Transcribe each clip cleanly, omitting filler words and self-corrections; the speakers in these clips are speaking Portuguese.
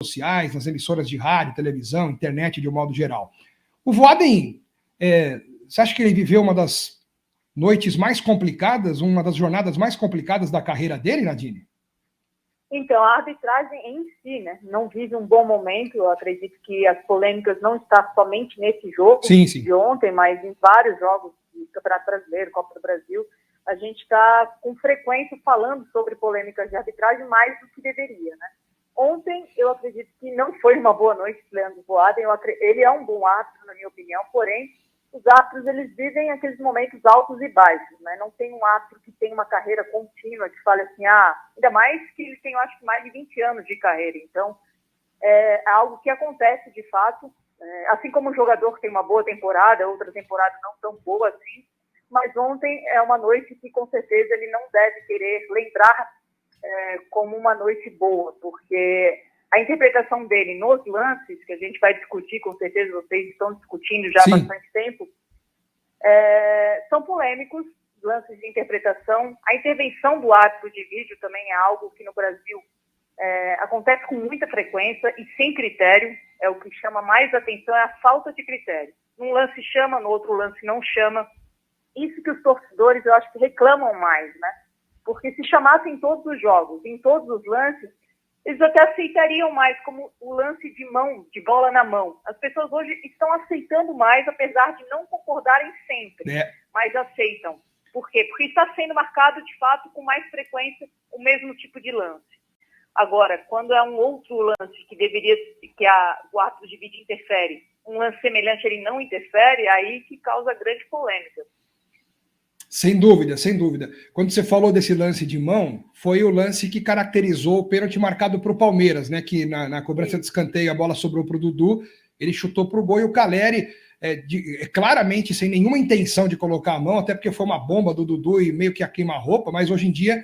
sociais, nas emissoras de rádio, televisão, internet de um modo geral. O Voaden, você acha que ele viveu uma das noites mais complicadas, uma das jornadas mais complicadas da carreira dele, Nadine? Então, a arbitragem em si, né, não vive um bom momento. Eu acredito que as polêmicas não estão somente nesse jogo de ontem, mas em vários jogos do Campeonato Brasileiro, Copa do Brasil. A gente está com frequência falando sobre polêmicas de arbitragem mais do que deveria, né? Ontem, eu acredito que não foi uma boa noite de Leandro Voaden. Ele é um bom árbitro, na minha opinião, porém, os árbitros, eles vivem aqueles momentos altos e baixos, né? Não tem um árbitro que tem uma carreira contínua, que fale assim, ainda mais que ele tem, eu acho, mais de 20 anos de carreira. Então, é algo que acontece de fato, assim como o jogador tem uma boa temporada, outra temporada não tão boa assim, mas ontem é uma noite que, com certeza, ele não deve querer lembrar como uma noite boa, porque a interpretação dele nos lances, que a gente vai discutir, com certeza vocês estão discutindo já há bastante tempo, são polêmicos, lances de interpretação. A intervenção do árbitro de vídeo também é algo que no Brasil acontece com muita frequência e sem critério. É o que chama mais atenção, é a falta de critério. Num lance chama, no outro lance não chama. Isso que os torcedores, eu acho que reclamam mais, né? Porque se chamassem em todos os jogos, em todos os lances, eles até aceitariam mais, como o lance de mão, de bola na mão. As pessoas hoje estão aceitando mais, apesar de não concordarem sempre, mas aceitam. Por quê? Porque está sendo marcado, de fato, com mais frequência o mesmo tipo de lance. Agora, quando é um outro lance que o árbitro de vídeo interfere, um lance semelhante ele não interfere, aí que causa grande polêmica. Sem dúvida, sem dúvida. Quando você falou desse lance de mão, foi o lance que caracterizou o pênalti marcado para o Palmeiras, né? Que na cobrança de escanteio a bola sobrou para o Dudu, ele chutou para o gol e o Caleri, claramente sem nenhuma intenção de colocar a mão, até porque foi uma bomba do Dudu e meio que a queima-roupa, mas hoje em dia,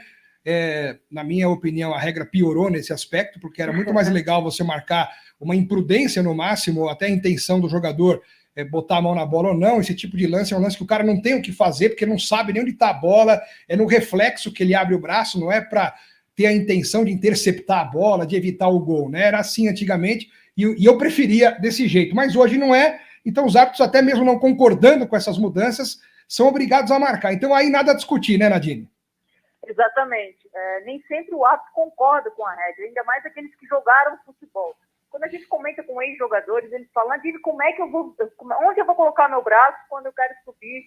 na minha opinião, a regra piorou nesse aspecto, porque era muito mais legal você marcar uma imprudência no máximo, ou até a intenção do jogador botar a mão na bola ou não. Esse tipo de lance é um lance que o cara não tem o que fazer, porque não sabe nem onde está a bola, é no reflexo que ele abre o braço, não é para ter a intenção de interceptar a bola, de evitar o gol, né? Era assim antigamente, e eu preferia desse jeito, mas hoje não é, então os árbitros, até mesmo não concordando com essas mudanças, são obrigados a marcar. Então aí nada a discutir, né, Nadine? Exatamente. Nem sempre o árbitro concorda com a regra, ainda mais aqueles que jogaram futebol. Quando a gente comenta com ex-jogadores, eles falam, Nadine, onde eu vou colocar meu braço quando eu quero subir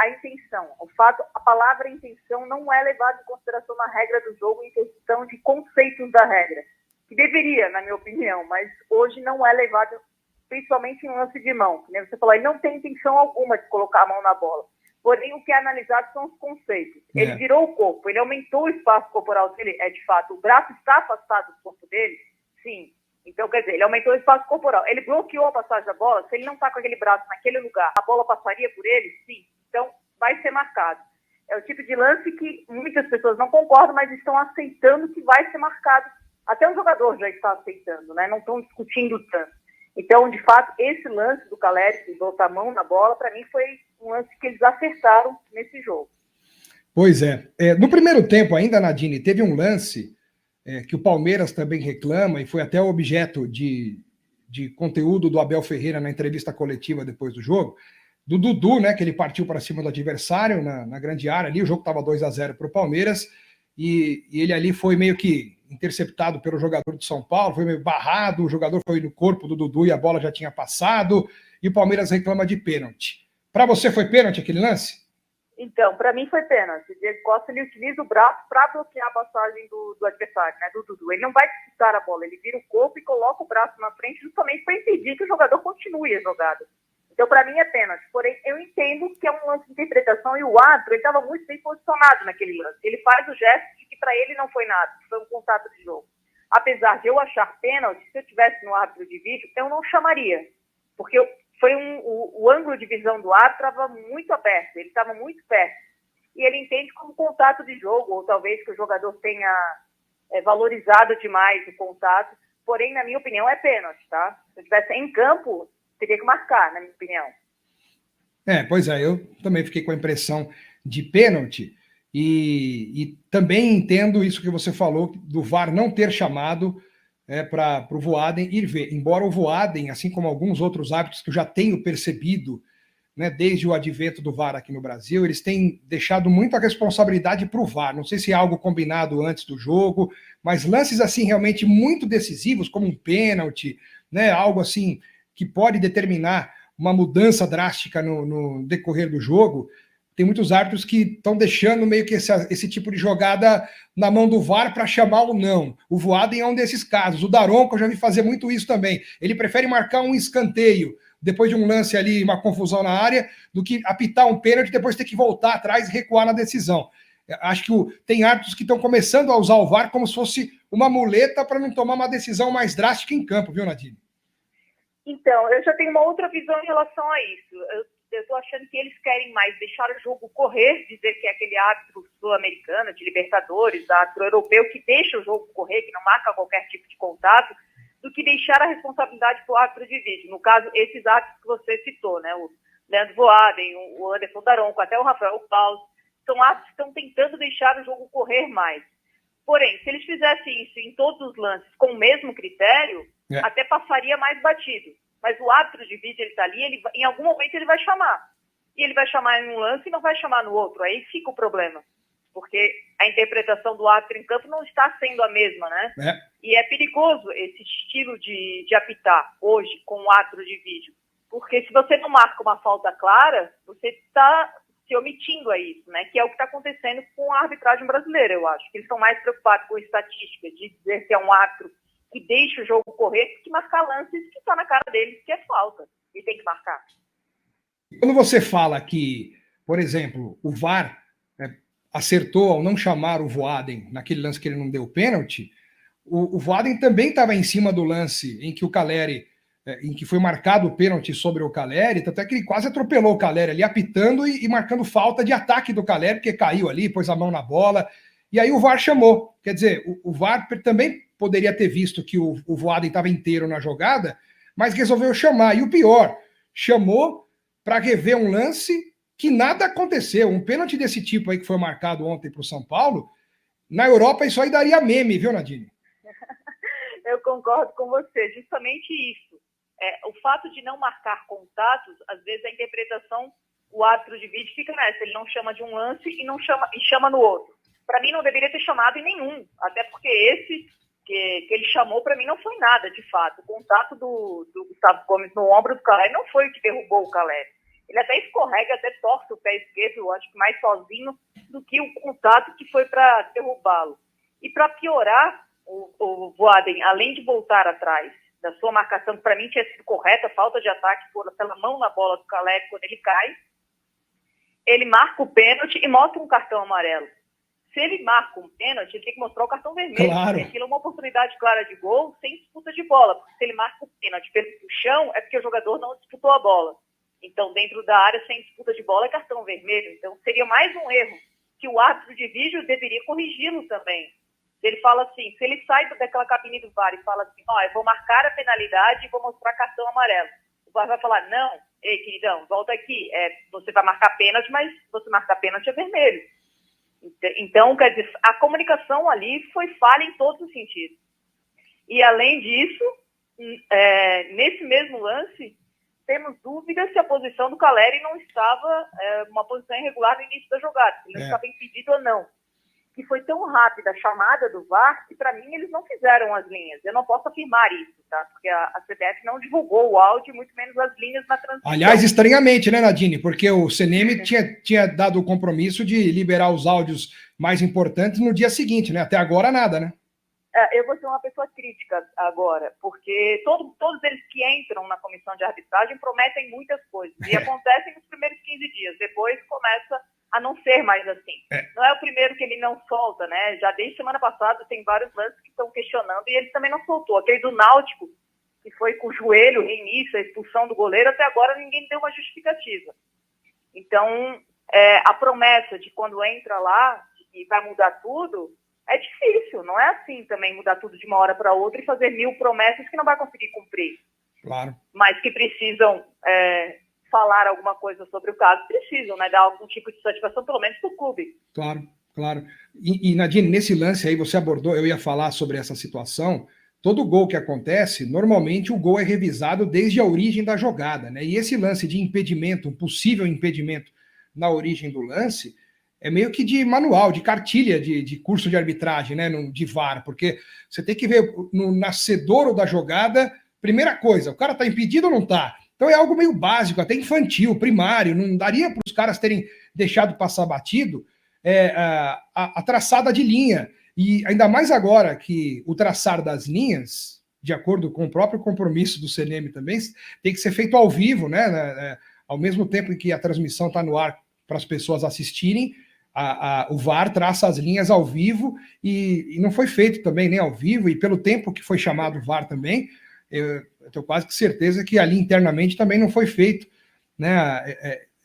a intenção? O fato, a palavra intenção não é levada em consideração na regra do jogo em questão de conceitos da regra, que deveria, na minha opinião, mas hoje não é levado, principalmente em lance de mão. Como você falou, ele não tem intenção alguma de colocar a mão na bola. Porém, o que é analisado são os conceitos. Ele virou o corpo, ele aumentou o espaço corporal dele, de fato, o braço está afastado do corpo dele? Sim. Então, quer dizer, ele aumentou o espaço corporal. Ele bloqueou a passagem da bola. Se ele não está com aquele braço naquele lugar, a bola passaria por ele? Sim. Então, vai ser marcado. É o tipo de lance que muitas pessoas não concordam, mas estão aceitando que vai ser marcado. Até o jogador já está aceitando, né? Não estão discutindo tanto. Então, de fato, esse lance do Caleri, que botou a mão na bola, para mim foi um lance que eles acertaram nesse jogo. Pois é. No primeiro tempo ainda, Nadine, teve um lance que o Palmeiras também reclama, e foi até objeto de conteúdo do Abel Ferreira na entrevista coletiva depois do jogo, do Dudu, né, que ele partiu para cima do adversário na grande área ali, o jogo estava 2-0 para o Palmeiras, e ele ali foi meio que interceptado pelo jogador de São Paulo, foi meio barrado, o jogador foi no corpo do Dudu e a bola já tinha passado, e o Palmeiras reclama de pênalti. Para você foi pênalti aquele lance? Então, para mim foi pênalti. O Diego Costa, ele utiliza o braço para bloquear a passagem do adversário, né, do Dudu. Ele não vai disputar a bola, ele vira o corpo e coloca o braço na frente justamente para impedir que o jogador continue a jogada. Então, para mim é pênalti. Porém, eu entendo que é um lance de interpretação e o árbitro estava muito bem posicionado naquele lance. Ele faz o gesto de que para ele não foi nada, que foi um contato de jogo. Apesar de eu achar pênalti, se eu tivesse no árbitro de vídeo, eu não chamaria. Porque o ângulo de visão do árbitro estava muito aberto, ele estava muito perto. E ele entende como contato de jogo, ou talvez que o jogador tenha valorizado demais o contato. Porém, na minha opinião, é pênalti, tá? Se eu estivesse em campo, teria que marcar, na minha opinião. Pois é, eu também fiquei com a impressão de pênalti. E também entendo isso que você falou, do VAR não ter chamado, para o Voaden ir ver. Embora o Voaden, assim como alguns outros árbitros que eu já tenho percebido, né, desde o advento do VAR aqui no Brasil, eles têm deixado muita responsabilidade para o VAR. Não sei se é algo combinado antes do jogo, mas lances assim realmente muito decisivos, como um pênalti, né, algo assim que pode determinar uma mudança drástica no decorrer do jogo. Tem muitos árbitros que estão deixando meio que esse tipo de jogada na mão do VAR para chamar ou não. O Voaden é um desses casos. O Daronco, eu já vi fazer muito isso também. Ele prefere marcar um escanteio depois de um lance ali, uma confusão na área, do que apitar um pênalti e depois ter que voltar atrás e recuar na decisão. Acho que tem árbitros que estão começando a usar o VAR como se fosse uma muleta para não tomar uma decisão mais drástica em campo, viu, Nadine? Então, eu já tenho uma outra visão em relação a isso. Eu estou achando que eles querem mais deixar o jogo correr, dizer que é aquele árbitro sul-americano, de Libertadores, árbitro europeu, que deixa o jogo correr, que não marca qualquer tipo de contato, do que deixar a responsabilidade para o árbitro de vídeo. No caso, esses árbitros que você citou, né? O Leandro Voaden, o Anderson Daronco, até o Rafael Paus, são árbitros que estão tentando deixar o jogo correr mais. Porém, se eles fizessem isso em todos os lances com o mesmo critério, até passaria mais batido. Mas o árbitro de vídeo, ele está ali, em algum momento ele vai chamar. E ele vai chamar em um lance e não vai chamar no outro. Aí fica o problema. Porque a interpretação do árbitro em campo não está sendo a mesma, né? E é perigoso esse estilo de apitar hoje com o árbitro de vídeo. Porque se você não marca uma falta clara, você está se omitindo a isso, né? Que é o que está acontecendo com a arbitragem brasileira, eu acho. Que eles estão mais preocupados com estatística, de dizer que é um árbitro que deixa o jogo correr, que marcar lances que está na cara deles, que é falta. E tem que marcar. Quando você fala que, por exemplo, o VAR acertou ao não chamar o Voaden naquele lance que ele não deu pênalti, o Voaden também estava em cima do lance em que o Caleri, em que foi marcado o pênalti sobre o Caleri, tanto é que ele quase atropelou o Caleri ali, apitando e marcando falta de ataque do Caleri, porque caiu ali, pôs a mão na bola, e aí o VAR chamou. Quer dizer, o VAR também poderia ter visto que o Voaden estava inteiro na jogada, mas resolveu chamar. E o pior, chamou para rever um lance que nada aconteceu. Um pênalti desse tipo aí que foi marcado ontem para o São Paulo, na Europa isso aí daria meme, viu, Nadine? Eu concordo com você, justamente isso. O fato de não marcar contatos, às vezes a interpretação, o árbitro de vídeo fica nessa, ele não chama de um lance e chama no outro. Para mim não deveria ter chamado em nenhum, até porque esse que ele chamou, para mim não foi nada, de fato. O contato do Gustavo Gomes no ombro do Caleri não foi o que derrubou o Caleri. Ele até escorrega, até torce o pé esquerdo, eu acho que mais sozinho do que o contato que foi para derrubá-lo. E para piorar, o Voaden, além de voltar atrás da sua marcação, que para mim tinha sido correta, falta de ataque pela mão na bola do Caleri quando ele cai, ele marca o pênalti e mostra um cartão amarelo. Se ele marca um pênalti, ele tem que mostrar o cartão vermelho. Claro. Aquilo é uma oportunidade clara de gol sem disputa de bola. Porque se ele marca o pênalti pelo chão, é porque o jogador não disputou a bola. Então, dentro da área, sem disputa de bola, é cartão vermelho. Então, seria mais um erro que o árbitro de vídeo deveria corrigi-lo também. Ele fala assim, se ele sai daquela cabine do VAR e fala assim, eu vou marcar a penalidade e vou mostrar cartão amarelo. O VAR vai falar, não, ei, queridão, volta aqui. Você vai marcar pênalti, mas se você marcar pênalti é vermelho. Então, quer dizer, a comunicação ali foi falha em todos os sentidos. E, além disso, nesse mesmo lance, temos dúvidas se a posição do Caleri não estava uma posição irregular no início da jogada, se ele não estava impedido ou não. Que foi tão rápida a chamada do VAR que, para mim, eles não fizeram as linhas. Eu não posso afirmar isso, tá? Porque a CBF não divulgou o áudio, muito menos as linhas na transmissão. Aliás, estranhamente, né, Nadine? Porque o CNM tinha dado o compromisso de liberar os áudios mais importantes no dia seguinte, né? Até agora, nada, né? Eu vou ser uma pessoa crítica agora, porque todos eles que entram na comissão de arbitragem prometem muitas coisas. E acontecem nos primeiros 15 dias. Depois começa a não ser mais assim. Não é o primeiro que ele não solta, né? Já desde semana passada tem vários lances que estão questionando e ele também não soltou. Aquele do Náutico, que foi com o joelho, o reinício, a expulsão do goleiro, até agora ninguém deu uma justificativa. Então, a promessa de quando entra lá e vai mudar tudo, é difícil. Não é assim também mudar tudo de uma hora para outra e fazer 1000 promessas que não vai conseguir cumprir. Claro. Mas que precisam falar alguma coisa sobre o caso, precisam, né? Dar algum tipo de satisfação, pelo menos para o clube. Claro, claro. E, Nadine, nesse lance aí você abordou, eu ia falar sobre essa situação, todo gol que acontece, normalmente o gol é revisado desde a origem da jogada, né? E esse lance de impedimento, um possível impedimento na origem do lance, é meio que de manual, de cartilha de curso de arbitragem, né? De VAR, porque você tem que ver no nascedouro da jogada, primeira coisa, o cara tá impedido ou não tá? Então é algo meio básico, até infantil, primário, não daria para os caras terem deixado passar batido a traçada de linha. E ainda mais agora que o traçar das linhas, de acordo com o próprio compromisso do CNM também, tem que ser feito ao vivo, né? Ao mesmo tempo em que a transmissão está no ar para as pessoas assistirem, o VAR traça as linhas ao vivo e não foi feito também nem ao vivo, e pelo tempo que foi chamado VAR também, eu tenho quase que certeza que ali internamente também não foi feito, né,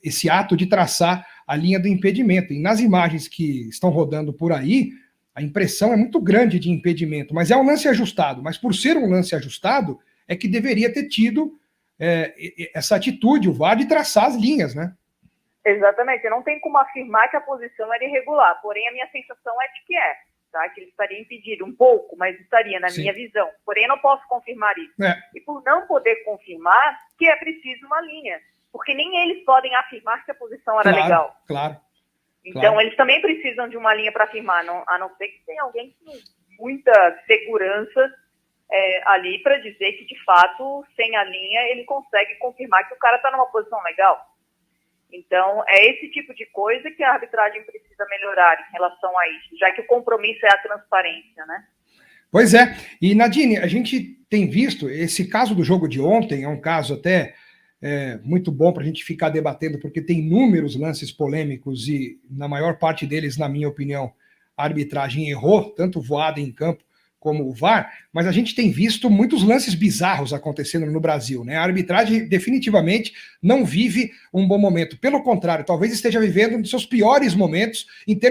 esse ato de traçar a linha do impedimento. E nas imagens que estão rodando por aí, a impressão é muito grande de impedimento, mas é um lance ajustado. Mas por ser um lance ajustado, é que deveria ter tido essa atitude, o VAR, de traçar as linhas, né? Exatamente. Não tem como afirmar que a posição era irregular, porém a minha sensação é de que tá? Que ele estaria impedido um pouco, mas estaria na minha visão. Porém, eu não posso confirmar isso. E por não poder confirmar, que é preciso uma linha. Porque nem eles podem afirmar que a posição era legal. Claro. Então, eles também precisam de uma linha para afirmar, a não ser que tenha alguém com muita segurança ali para dizer que, de fato, sem a linha, ele consegue confirmar que o cara está numa posição legal. Então, é esse tipo de coisa que a arbitragem precisa melhorar em relação a isso, já que o compromisso é a transparência, né? Pois é. E, Nadine, a gente tem visto, esse caso do jogo de ontem é um caso até muito bom para a gente ficar debatendo, porque tem inúmeros lances polêmicos e, na maior parte deles, na minha opinião, a arbitragem errou, tanto voada em campo como o VAR, mas a gente tem visto muitos lances bizarros acontecendo no Brasil, né? A arbitragem definitivamente não vive um bom momento. Pelo contrário, talvez esteja vivendo um dos seus piores momentos em termos